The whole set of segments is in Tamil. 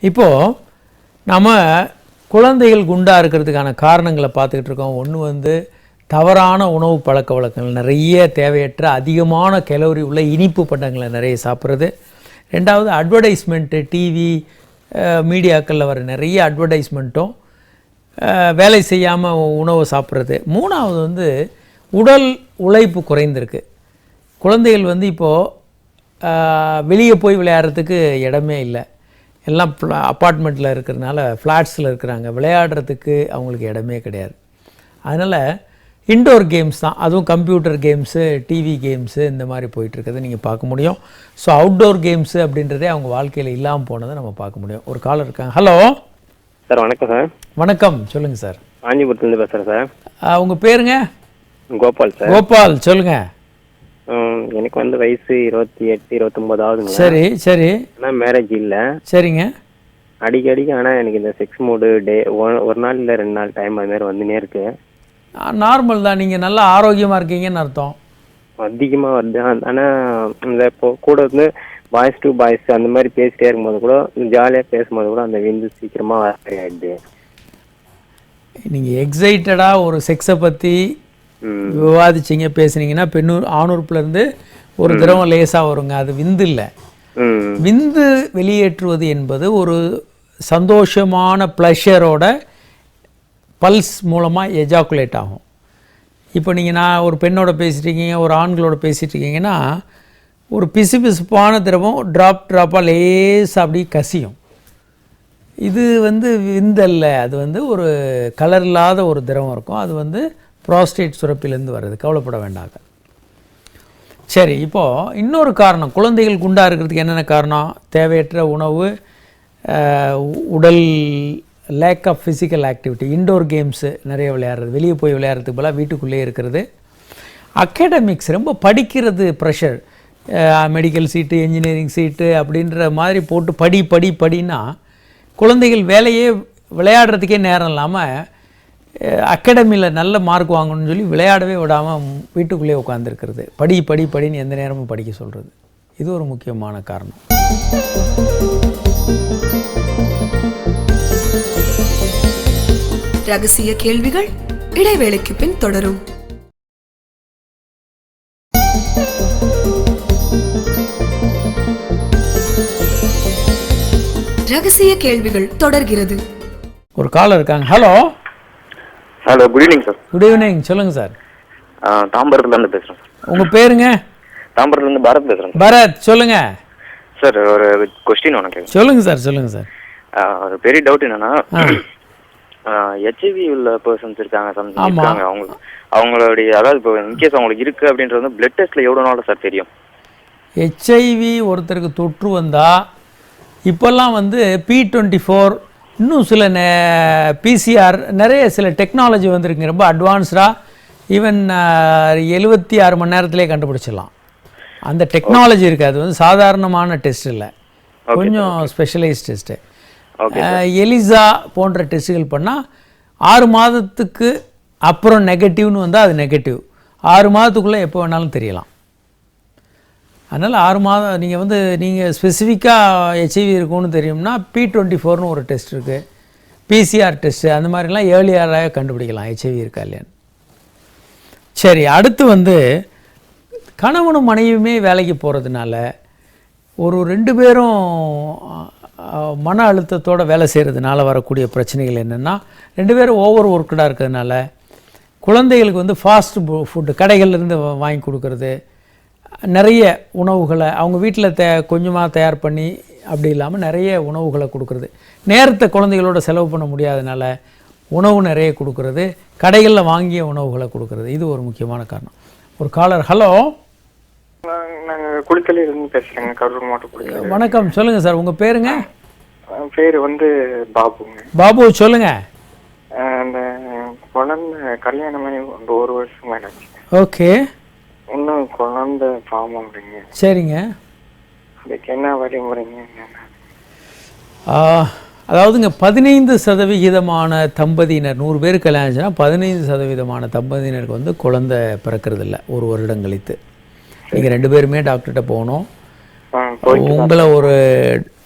இப்போது நம்ம குழந்தைகள் குண்டாக இருக்கிறதுக்கான காரணங்களை பார்த்துக்கிட்டு இருக்கோம். ஒன்று வந்து தவறான உணவு பழக்க வழக்கங்கள், நிறைய தேவையற்ற அதிகமான கலோரி உள்ள இனிப்பு பண்டங்களை நிறைய சாப்பிட்றது. ரெண்டாவது அட்வர்டைஸ்மெண்ட்டு, டிவி மீடியாக்களில் வர நிறைய அட்வர்டைஸ்மெண்ட்டும் வேலை செய்யாமல் உணவை சாப்பிட்றது. மூணாவது வந்து உடல் உழைப்பு குறைந்திருக்கு. குழந்தைகள் வந்து இப்போது வெளியே போய் விளையாடுறதுக்கு இடமே இல்லை. எல்லாம் அப்பார்ட்மெண்ட்டில் இருக்கிறதுனால, ஃப்ளாட்ஸில் இருக்கிறாங்க. விளையாடுறதுக்கு அவங்களுக்கு இடமே கிடையாது. அதனால் இன்டோர் கேம்ஸ் தான், அதுவும் கம்ப்யூட்டர் கேம்ஸு, டிவி கேம்ஸு இந்த மாதிரி போயிட்டுருக்கிறத நீங்கள் பார்க்க முடியும். ஸோ அவுட்டோர் கேம்ஸு அப்படின்றதே அவங்க வாழ்க்கையில் இல்லாமல் போனதை நம்ம பார்க்க முடியும். ஒரு காலர் இருக்காங்க. Hello sir. வணக்கம் சார். வணக்கம், சொல்லுங்கள் சார். காஞ்சிபுரத்துலேருந்து பேசுகிறேன் சார். உங்கள் பேருங்க? கோபால் சார். கோபால், சொல்லுங்கள். எனக்கு வந்து வயசு 28, 29 ஆகுதுங்க. சரி சரி. ஆனால் மேரேஜ் இல்லை. சரிங்க. அடிக்கடி ஆனால் எனக்கு இந்த செக்ஸ் மூடு ஒரு நாள் இல்லை 2 நாள் டைம் அது மாதிரி வந்துனே இருக்கு. நார்மல் தான், நீங்கள் நல்லா ஆரோக்கியமாக இருக்கீங்கன்னு அர்த்தம். அதிகமாக வருது. ஆனால் இந்த இப்போ கூட வந்து பாய்ஸ் டு பாய்ஸ் அந்த மாதிரி பேசிட்டே இருக்கும்போது கூட, ஜாலியாக பேசும்போது கூட அந்த விந்து சீக்கிரமாக ஆகிடுது. நீங்கள் எக்ஸைட்டடாக ஒரு செக்ஸை பற்றி விவாதிச்சிங்க, பேசுனீங்கன்னா ஆணுறுப்புலேருந்து ஒரு திரவம் லேசாக வருங்க. அது விந்து இல்லை. விந்து வெளியேற்றுவது என்பது ஒரு சந்தோஷமான ப்ளஷரோட பல்ஸ் மூலமாக எஜாக்குலேட் ஆகும். இப்போ நான் ஒரு பெண்ணோட பேசிட்டுருக்கீங்க, ஒரு ஆண்களோட பேசிகிட்ருக்கீங்கன்னா ஒரு பிசுபிசுப்பான திரவம் ட்ராப்பாக லேசாக அப்படி கசியும். இது வந்து விந்தல்ல, அது வந்து ஒரு கலர் இல்லாத ஒரு திரவம் இருக்கும். அது வந்து ப்ராஸ்டேட் சுரப்பிலேருந்து வருது. கவலைப்பட வேண்டாங்க. சரி, இப்போது இன்னொரு காரணம், குழந்தைகள் குண்டாக இருக்கிறதுக்கு என்னென்ன காரணம்? தேவையற்ற உணவு, உடல் lack of physical activity, indoor games நிறைய விளையாடுறது, வெளியே போய் விளையாடுறதுக்கு போல வீட்டுக்குள்ளேயே இருக்கிறது. அகாடமிக்ஸ், ரொம்ப படிக்கிறது, ப்ரெஷர், மெடிக்கல் சீட்டு, இன்ஜினியரிங் சீட்டு அப்படின்ற மாதிரி போட்டு படின்னா குழந்தைகள் வேலையே விளையாடுறதுக்கே நேரம் இல்லாமல் அகாடமியில் நல்ல மார்க் வாங்கணும்னு சொல்லி விளையாடவே விடாமல் வீட்டுக்குள்ளேயே உட்காந்துருக்கிறது. படின்னு எந்த நேரமும் படிக்க சொல்கிறது. இது ஒரு முக்கியமான காரணம். ரகசிய கேள்விகள் இடைவேளைக்கு பின் தொடரும். ரகசிய கேள்விகள் தொடர்கிறது. ஒரு காலர் இருக்காங்க. Hello. Hello, good evening sir. Good evening, சொல்லுங்கள் சார். தாம்பரத்துலேருந்து பேசுகிறேன் சார். உங்கள் பேருங்க? தாம்பரத்துலேருந்து பாரத் பேசுகிறேன். பரத், சொல்லுங்கள் சார். ஒரு கொஸ்டின் ஒன்று கேட்குறேன். சொல்லுங்கள் சார். ஒரு பெரிய டவுட் என்னன்னா, ஹெச்ஐவி உள்ள பர்சன்ஸ் இருக்காங்க, அவங்களுடைய, அதாவது இப்போ இன்கேஸ் அவங்களுக்கு இருக்கு அப்படின்றது வந்து பிளட் டெஸ்ட்ல எவ்வளோ நாள் சார் தெரியும்? ஹெச்ஐவி ஒருத்தருக்கு தொற்று வந்தால் இப்போல்லாம் வந்து P24, இன்னும் சில PCR, நிறைய சில டெக்னாலஜி வந்துருக்குங்க, ரொம்ப அட்வான்ஸ்டாக. ஈவன் 76 மணி நேரத்திலே கண்டுபிடிச்சிடலாம். அந்த டெக்னாலஜி இருக்குது. அது வந்து சாதாரணமான டெஸ்ட் இல்லை, கொஞ்சம் ஸ்பெஷலைஸ்ட் டெஸ்ட்டு. எலிசா போன்ற டெஸ்ட்டுகள் பண்ணால் 6 மாதத்துக்கு அப்புறம் நெகட்டிவ்னு வந்தால் அது நெகட்டிவ். 6 மாதத்துக்குள்ளே எப்போ வேணாலும் தெரியலாம். அதனால் 6 மாதம் நீங்கள் ஸ்பெசிஃபிக்காக ஹெச்ஐவி இருக்குன்னு தெரியும்னா P24னு ஒரு டெஸ்ட் இருக்குது, PCR டெஸ்ட்டு, அந்த மாதிரிலாம் ஏர்லியராக கண்டுபிடிக்கலாம் ஹெச்ஐவி இருக்கா இல்லையான்னு. சரி, அடுத்து வந்து கணவனும் மனைவியுமே வேலைக்கு போகிறதுனால ஒரு 2 பேரும் மன அழுத்தத்தோடு வேலை செய்கிறதுனால வரக்கூடிய பிரச்சனைகள் என்னென்னா, 2 பேரும் ஓவர் ஒர்க்கடாக இருக்கிறதுனால குழந்தைகளுக்கு வந்து ஃபாஸ்ட் ஃபுட்டு கடைகள்லேருந்து வாங்கி கொடுக்கறது, நிறைய உணவுகளை அவங்க வீட்டில் கொஞ்சமாக தயார் பண்ணி அப்படி இல்லாமல் நிறைய உணவுகளை கொடுக்குறது, நேரத்தை குழந்தைகளோட செலவு பண்ண முடியாதனால உணவு நிறைய கொடுக்குறது, கடைகளில் வாங்கிய உணவுகளை கொடுக்குறது. இது ஒரு முக்கியமான காரணம். ஒரு காலர். ஹலோ. நாங்கள் குளித்தலையிலிருந்து பேசுகிறேங்க, கரூர் மாவட்டம் குளித்தலை. வணக்கம், சொல்லுங்கள் சார். உங்கள் பேருங்க? பேர் வந்து பாபுங்க. பாபு, சொல்லுங்கள். அந்த குழந்தை கல்யாணமாகி 1 வருஷம் ஆயிடுச்சு. ஓகே. இன்னும் குழந்தை ஃபார்ம் ஆகுறீங்க. சரிங்க. அதுக்கு என்ன வழிமுறைங்க? அதாவதுங்க 15% தம்பதியினர், 100 பேர் கல்யாணம் ஆச்சுன்னா 15% தம்பதியினருக்கு வந்து குழந்தை பிறக்கிறதில்ல 1 வருடம் கழித்து. நீங்கள் 2 பேருமே டாக்டர்கிட்ட போகணும். உங்களை ஒரு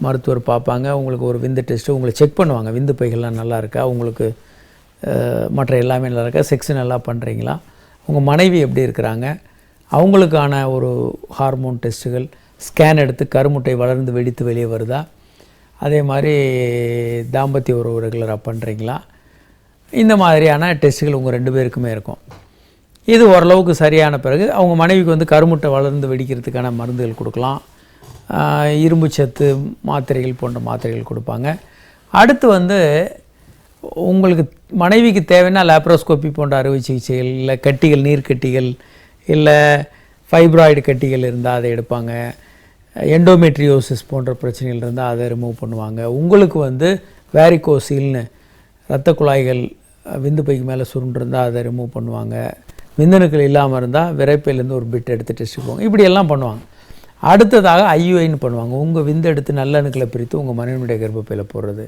மருத்துவர் பார்ப்பாங்க, உங்களுக்கு ஒரு விந்து டெஸ்ட்டு உங்களை செக் பண்ணுவாங்க, விந்து பைகள்லாம் நல்லா இருக்கா, உங்களுக்கு மற்ற எல்லாமே நல்லா இருக்கா, செக்ஸ் நல்லா பண்ணுறீங்களா, உங்கள் மனைவி எப்படி இருக்கிறாங்க, அவங்களுக்கான ஒரு ஹார்மோன் டெஸ்ட்டுகள், ஸ்கேன் எடுத்து கருமுட்டை வளர்ந்து வெடித்து வெளியே வருதா, அதே மாதிரி தாம்பத்திய உறவு ரெகுலராக பண்ணுறீங்களா, இந்த மாதிரியான டெஸ்ட்டுகள் உங்கள் 2 பேருக்குமே இருக்கும். இது ஓரளவுக்கு சரியான பிறகு அவங்க மனைவிக்கு வந்து கருமுட்டை வளர்ந்து வெடிக்கிறதுக்கான மருந்துகள் கொடுக்கலாம், இரும்பு சத்து மாத்திரைகள் போன்ற மாத்திரைகள் கொடுப்பாங்க. அடுத்து வந்து உங்களுக்கு மனைவிக்கு தேவைன்னா லேப்ரோஸ்கோப்பி போன்ற அறுவை சிகிச்சைகள், இல்லை கட்டிகள், நீர்க்கட்டிகள், இல்லை ஃபைப்ராய்டு கட்டிகள் இருந்தால் அதை எடுப்பாங்க, எண்டோமெட்ரியோசிஸ் போன்ற பிரச்சனைகள் இருந்தால் அதை ரிமூவ் பண்ணுவாங்க. உங்களுக்கு வந்து வேரிகோசீல்னு இரத்த குழாய்கள் விந்து பைக்கு மேலே சுருண்டிருந்தால் அதை ரிமூவ் பண்ணுவாங்க. விந்தணுக்கள் இல்லாமல் இருந்தால் விரைப்பையிலேருந்து ஒரு பிட் எடுத்து டெஸ்ட் போவாங்க. இப்படியெல்லாம் பண்ணுவாங்க. அடுத்ததாக ஐயுஐன்னு பண்ணுவாங்க. உங்கள் விந்து எடுத்து நல்லணுக்களை பிரித்து உங்கள் மனைவியுடைய கர்ப்பப்பையில் போடுறது.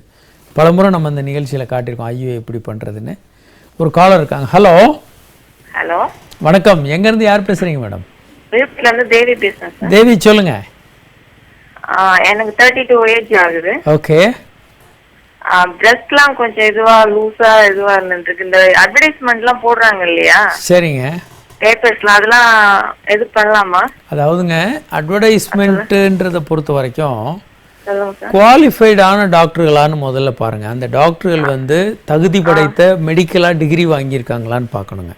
பலமுறை நம்ம இந்த நிகழ்ச்சியில் காட்டியிருக்கோம் ஐயுஐ எப்படி பண்ணுறதுன்னு. ஒரு காலர் இருக்காங்க. ஹலோ. ஹலோ, வணக்கம். எங்கேருந்து யார் பேசுகிறீங்க மேடம்? விழுப்புரத்துலேருந்து தேவி பேசுகிறேன் சார். தேவி சொல்லுங்கள். எனக்கு 32 ஏஜ் ஆகுது. ஓகே. பிரெஸ்ட்லாம் கொஞ்சம் லூஸா இருந்துருக்கு. இந்த அட்வர்டைஸ்மெண்ட்லாம் போடுறாங்க இல்லையா? சரிங்க. பேப்பர்ஸ்லாம் அதெல்லாம் எது பண்ணலாமா? அதாவதுங்க அட்வர்டைஸ்மெண்ட்டுன்றதை பொறுத்த வரைக்கும் சொல்லுங்க சார். குவாலிஃபைடான டாக்டர்களான்னு முதல்ல பாருங்கள். அந்த டாக்டர்கள் வந்து தகுதி படைத்த மெடிக்கலாக டிகிரி வாங்கியிருக்காங்களான்னு பார்க்கணுங்க.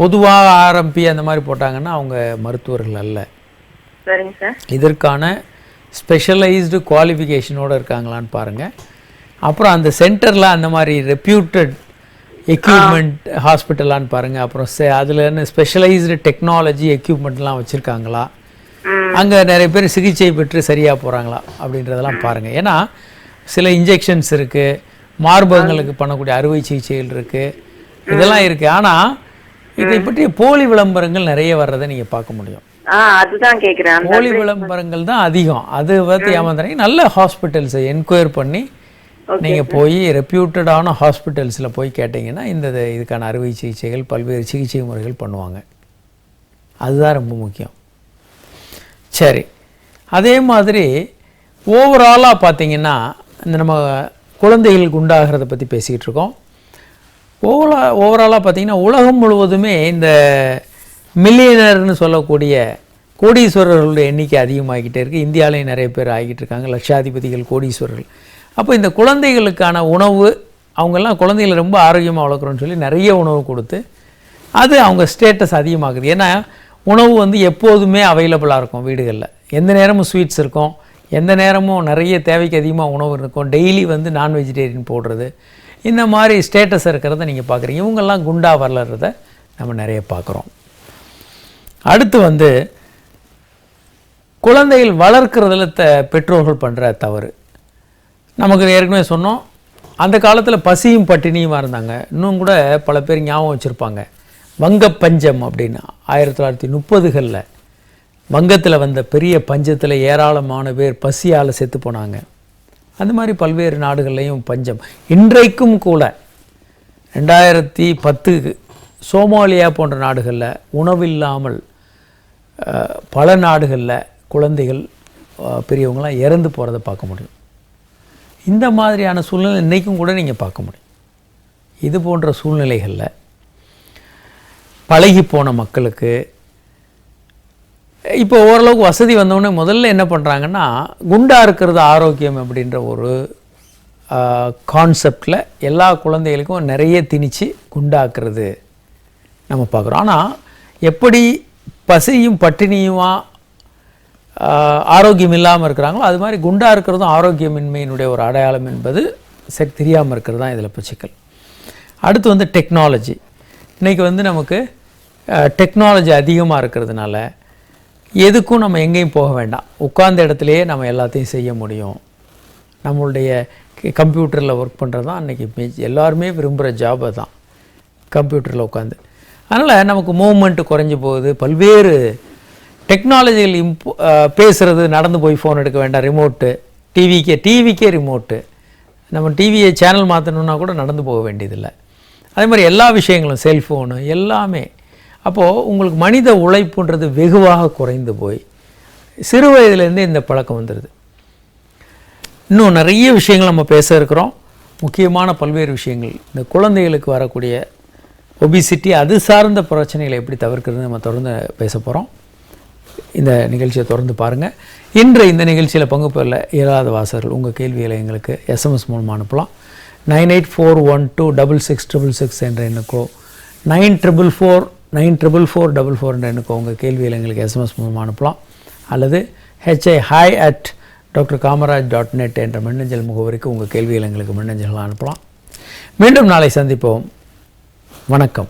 பொதுவாக ஆர்எம்பி அந்த மாதிரி போட்டாங்கன்னா அவங்க மருத்துவர்கள் அல்ல. சரிங்க சார். இதற்கான ஸ்பெஷலைஸ்டு குவாலிஃபிகேஷனோடு இருக்காங்களான்னு பாருங்கள். அப்புறம் அந்த சென்டரில் அந்த மாதிரி ரெப்யூட்டட் எக்யூப்மெண்ட் ஹாஸ்பிட்டலான்னு பாருங்கள். அப்புறம் அதில் ஸ்பெஷலைஸ்டு டெக்னாலஜி எக்யூப்மெண்ட்லாம் வச்சுருக்காங்களா, அங்கே நிறைய பேர் சிகிச்சை பெற்று சரியாக போகிறாங்களா அப்படின்றதெல்லாம் பாருங்கள். ஏன்னா சில இன்ஜெக்ஷன்ஸ் இருக்குது, மார்பகங்களுக்கு பண்ணக்கூடிய அறுவை சிகிச்சைகள் இருக்குது, இதெல்லாம் இருக்குது. ஆனால் இதை பற்றிய போலி விளம்பரங்கள் நிறைய வர்றதை நீங்கள் பார்க்க முடியும். அதுதான் கேக்குறேன். போலி விளம்பரங்கள் தான் அதிகம். அது வந்து ஏமாந்துறீங்க. நல்ல ஹாஸ்பிட்டல்ஸை என்கொயர் பண்ணி நீங்கள் போய் ரெப்யூட்டடான ஹாஸ்பிட்டல்ஸில் போய் கேட்டிங்கன்னா இதுக்கான அறுவை சிகிச்சைகள், பல்வேறு சிகிச்சை முறைகள் பண்ணுவாங்க. அதுதான் ரொம்ப முக்கியம். சரி, அதே மாதிரி ஓவராலாக பார்த்தீங்கன்னா இந்த நம்ம குழந்தைகளுக்கு உண்டாகிறத பற்றி பேசிக்கிட்டு இருக்கோம். ஓவராலாக பார்த்தீங்கன்னா உலகம் முழுவதுமே இந்த மில்லியனர்னு சொல்லக்கூடிய கோடீஸ்வரர்களுடைய எண்ணிக்கை அதிகமாகிக்கிட்டே இருக்குது. இந்தியாவிலேயும் நிறைய பேர் ஆகிட்டு இருக்காங்க, லட்சாதிபதிகள், கோடீஸ்வரர்கள். அப்போ இந்த குழந்தைகளுக்கான உணவு, அவங்கெல்லாம் குழந்தைகளை ரொம்ப ஆரோக்கியமாக வளர்க்குறோன்னு சொல்லி நிறைய உணவு கொடுத்து அது அவங்க ஸ்டேட்டஸ் அதிகமாகுது. ஏன்னா உணவு வந்து எப்போதுமே அவைலபிளாக இருக்கும் வீடுகளில். எந்த நேரமும் ஸ்வீட்ஸ் இருக்கும், எந்த நேரமும் நிறைய தேவைக்கு அதிகமாக உணவு இருக்கும். டெய்லி வந்து நான் வெஜிடேரியன் போடுறது, இந்த மாதிரி ஸ்டேட்டஸ் இருக்கிறத நீங்கள் பார்க்குறீங்க. இவங்கெல்லாம் குண்டா வளர்கிறத நம்ம நிறைய பார்க்குறோம். அடுத்து வந்து குழந்தைகள் வளர்க்குறதுல பெற்றோர்கள் பண்ணுற தவறு. நமக்கு ஏற்கனவே சொன்னோம், அந்த காலத்தில் பசியும் பட்டினியுமாக இருந்தாங்க. இன்னும் கூட பல பேர் ஞாபகம் வச்சுருப்பாங்க வங்கப்பஞ்சம் அப்படின்னு. 1930களில் வங்கத்தில் வந்த பெரிய பஞ்சத்தில் ஏராளமான பேர் பசியால் செத்து போனாங்க. அந்த மாதிரி பல்வேறு நாடுகள்லையும் பஞ்சம். இன்றைக்கும் கூட 2010 சோமாலியா போன்ற நாடுகளில் உணவில்லாமல் பல நாடுகளில் குழந்தைகள், பெரியவங்களாம் இறந்து போகிறத பார்க்க முடியும். இந்த மாதிரியான சூழ்நிலை இன்றைக்கும் கூட நீங்கள் பார்க்க முடியும். இது போன்ற சூழ்நிலைகளில் பழகி போன மக்களுக்கு இப்போ ஓரளவுக்கு வசதி வந்தவுடனே முதல்ல என்ன பண்ணுறாங்கன்னா, குண்டாக இருக்கிறது ஆரோக்கியம் அப்படின்ற ஒரு கான்செப்டில் எல்லா குழந்தைகளுக்கும் நிறைய திணிச்சு குண்டாக்குறது நம்ம பார்க்குறோம். ஆனால் எப்படி பசியும் பட்டினியுமா ஆரோக்கியம் இல்லாமல் இருக்கிறாங்களோ அது மாதிரி குண்டாக இருக்கிறதும் ஆரோக்கியமின்மையினுடைய ஒரு அடையாளம் என்பது தெரியாமல் இருக்கிறது தான் இதில் சிக்கல். அடுத்து வந்து டெக்னாலஜி. இன்றைக்கி வந்து நமக்கு டெக்னாலஜி அதிகமாக இருக்கிறதுனால எதுக்கும் நம்ம எங்கேயும் போக வேண்டாம், உட்கார்ந்த இடத்துலையே நம்ம எல்லாத்தையும் செய்ய முடியும். நம்மளுடைய கம்ப்யூட்டரில் ஒர்க் பண்ணுறது தான் அன்றைக்கி எல்லாருமே விரும்புகிற ஜாபை தான், கம்ப்யூட்டரில் உட்காந்து. அதனால் நமக்கு மூவ்மெண்ட்டு குறைஞ்சி போகுது. பல்வேறு டெக்னாலஜிகள் பேசுகிறது, நடந்து போய் ஃபோன் எடுக்க வேண்டாம், ரிமோட்டு, டிவிக்கே ரிமோட்டு. நம்ம டிவியை சேனல் மாற்றணுன்னா கூட நடந்து போக வேண்டியதில்லை. அதே மாதிரி எல்லா விஷயங்களும் செல்ஃபோனு எல்லாமே. அப்போது உங்களுக்கு மனித உழைப்புன்றது வெகுவாக குறைந்து போய் சிறு வயதிலேருந்தே இந்த பழக்கம் வந்துடுது. இன்னும் நிறைய விஷயங்கள் நம்ம பேச இருக்கிறோம். முக்கியமான பல்வேறு விஷயங்கள், இந்த குழந்தைகளுக்கு வரக்கூடிய ஒபிசிட்டி, அது சார்ந்த பிரச்சனைகளை எப்படி தவிர்க்கிறது நம்ம தொடர்ந்து பேச போகிறோம். இந்த நிகழ்ச்சியை தொடர்ந்து பாருங்கள். இன்று இந்த நிகழ்ச்சியில் பங்கு பெறல இயலாத வாசகர்கள் உங்கள் கேள்விகளை எங்களுக்கு எஸ்எம்எஸ் மூலமாக அனுப்பலாம். 9841266666 என்ற எண்ணுக்கோ 94444444 என்ற எண்ணுக்கோ உங்கள் கேள்விகளை எங்களுக்கு எஸ்எம்எஸ் மூலமாக அனுப்பலாம். அல்லது hi@drkamaraj.net என்ற மின்னஞ்சல் முகவரிக்கு உங்கள் கேள்விகளை எங்களுக்கு மின்னஞ்சல்களாக அனுப்பலாம். மீண்டும் நாளை சந்திப்போம். வணக்கம்.